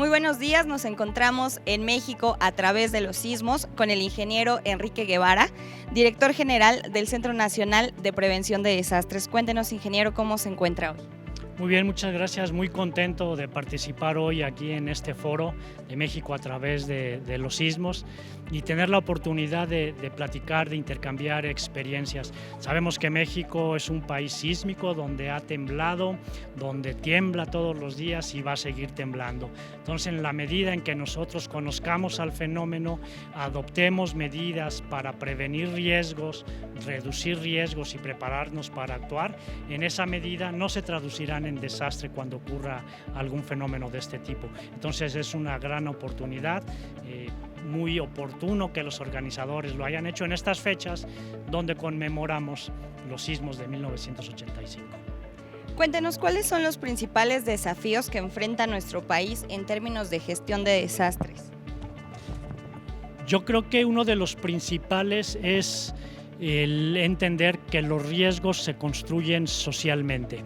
Muy buenos días, nos encontramos en México a través de los sismos con el ingeniero Enrique Guevara, director general del Centro Nacional de Prevención de Desastres. Cuéntenos, ingeniero, ¿cómo se encuentra hoy? Muy bien, muchas gracias. Muy contento de participar hoy aquí en este foro de México a través de los sismos y tener la oportunidad de platicar, de intercambiar experiencias. Sabemos que México es un país sísmico donde ha temblado, donde tiembla todos los días y va a seguir temblando. Entonces, en la medida en que nosotros conozcamos al fenómeno, adoptemos medidas para prevenir riesgos, reducir riesgos y prepararnos para actuar, en esa medida no se traducirán en desastre cuando ocurra algún fenómeno de este tipo. Entonces es una gran oportunidad, muy oportuno que los organizadores lo hayan hecho en estas fechas donde conmemoramos los sismos de 1985. Cuéntenos, ¿cuáles son los principales desafíos que enfrenta nuestro país en términos de gestión de desastres? Yo creo que uno de los principales es el entender que los riesgos se construyen socialmente.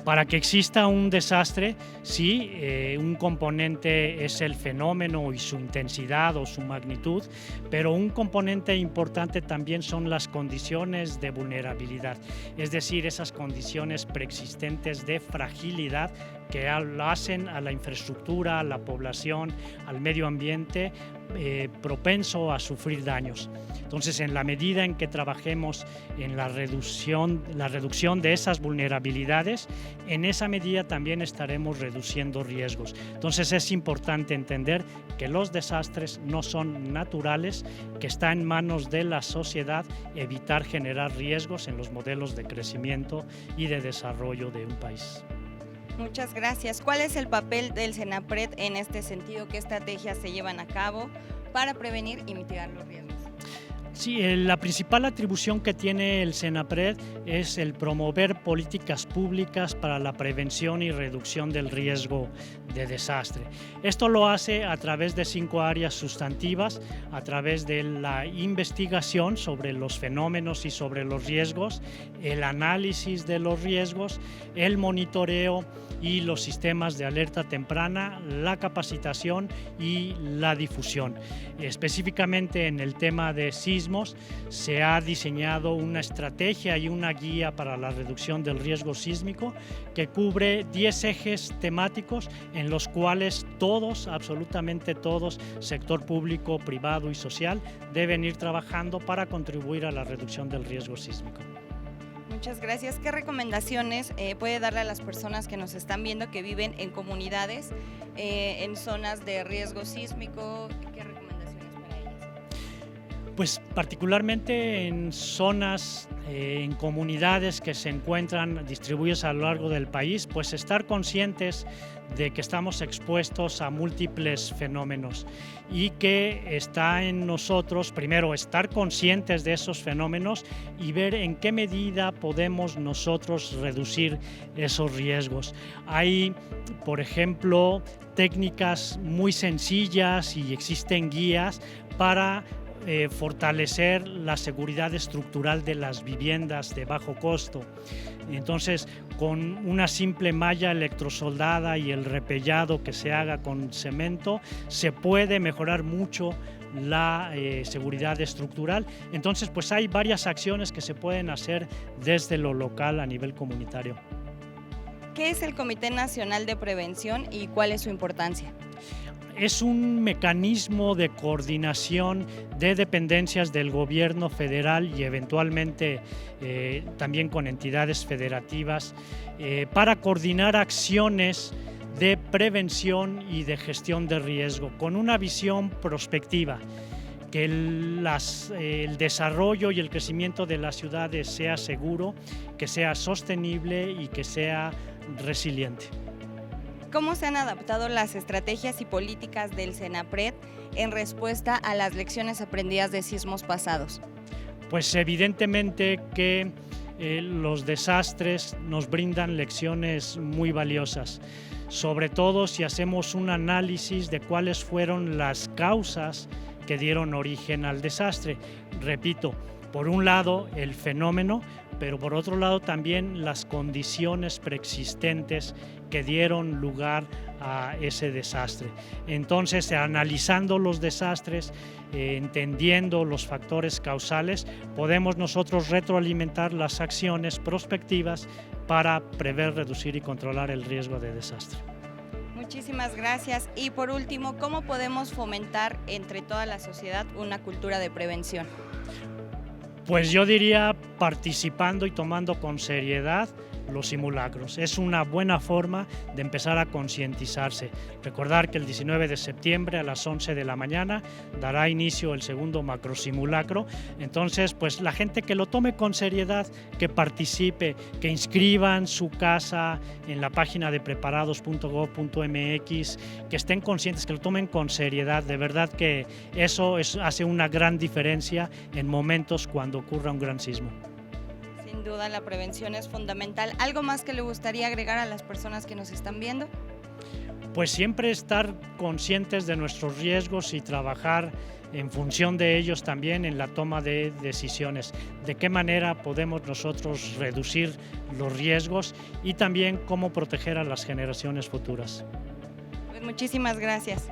Para que exista un desastre, sí, un componente es el fenómeno y su intensidad o su magnitud, pero un componente importante también son las condiciones de vulnerabilidad, es decir, esas condiciones preexistentes de fragilidad que hacen a la infraestructura, a la población, al medio ambiente propenso a sufrir daños. Entonces, en la medida en que trabajemos en la reducción de esas vulnerabilidades, en esa medida también estaremos reduciendo riesgos. Entonces, es importante entender que los desastres no son naturales, que está en manos de la sociedad evitar generar riesgos en los modelos de crecimiento y de desarrollo de un país. Muchas gracias. ¿Cuál es el papel del CENAPRED en este sentido? ¿Qué estrategias se llevan a cabo para prevenir y mitigar los riesgos? Sí, la principal atribución que tiene el CENAPRED es el promover políticas públicas para la prevención y reducción del riesgo de desastre. Esto lo hace a través de 5 áreas sustantivas, a través de la investigación sobre los fenómenos y sobre los riesgos, el análisis de los riesgos, el monitoreo y los sistemas de alerta temprana, la capacitación y la difusión. Específicamente en el tema de sismos, se ha diseñado una estrategia y una guía para la reducción del riesgo sísmico que cubre 10 ejes temáticos en los cuales todos, absolutamente todos, sector público, privado y social, deben ir trabajando para contribuir a la reducción del riesgo sísmico. Muchas gracias. ¿Qué recomendaciones puede darle a las personas que nos están viendo que viven en comunidades, en zonas de riesgo sísmico? ¿Qué recomendaciones para ellas? Pues particularmente en zonas, en comunidades que se encuentran distribuidas a lo largo del país, pues estar conscientes de que estamos expuestos a múltiples fenómenos y que está en nosotros, primero, estar conscientes de esos fenómenos y ver en qué medida podemos nosotros reducir esos riesgos. Hay, por ejemplo, técnicas muy sencillas y existen guías para fortalecer la seguridad estructural de las viviendas de bajo costo. Entonces, con una simple malla electrosoldada y el repellado que se haga con cemento, se puede mejorar mucho la seguridad estructural. Entonces, pues hay varias acciones que se pueden hacer desde lo local a nivel comunitario. ¿Qué es el Comité Nacional de Prevención y cuál es su importancia? Es un mecanismo de coordinación de dependencias del gobierno federal y eventualmente también con entidades federativas para coordinar acciones de prevención y de gestión de riesgo con una visión prospectiva, que el desarrollo y el crecimiento de las ciudades sea seguro, que sea sostenible y que sea resiliente. ¿Cómo se han adaptado las estrategias y políticas del CENAPRED en respuesta a las lecciones aprendidas de sismos pasados? Pues evidentemente que los desastres nos brindan lecciones muy valiosas, sobre todo si hacemos un análisis de cuáles fueron las causas que dieron origen al desastre. Repito, por un lado el fenómeno, pero por otro lado también las condiciones preexistentes que dieron lugar a ese desastre. Entonces, analizando los desastres, entendiendo los factores causales, podemos nosotros retroalimentar las acciones prospectivas para prever, reducir y controlar el riesgo de desastre. Muchísimas gracias. Y por último, ¿cómo podemos fomentar entre toda la sociedad una cultura de prevención? Pues yo diría participando y tomando con seriedad los simulacros. Es una buena forma de empezar a concientizarse. Recordar que el 19 de septiembre a las 11 de la mañana dará inicio el segundo macrosimulacro. Entonces, pues la gente que lo tome con seriedad, que participe, que inscriban su casa en la página de preparados.gov.mx, que estén conscientes, que lo tomen con seriedad. De verdad que eso hace una gran diferencia en momentos cuando ocurra un gran sismo. Sin duda, la prevención es fundamental. ¿Algo más que le gustaría agregar a las personas que nos están viendo? Pues siempre estar conscientes de nuestros riesgos y trabajar en función de ellos también en la toma de decisiones. De qué manera podemos nosotros reducir los riesgos y también cómo proteger a las generaciones futuras. Pues muchísimas gracias.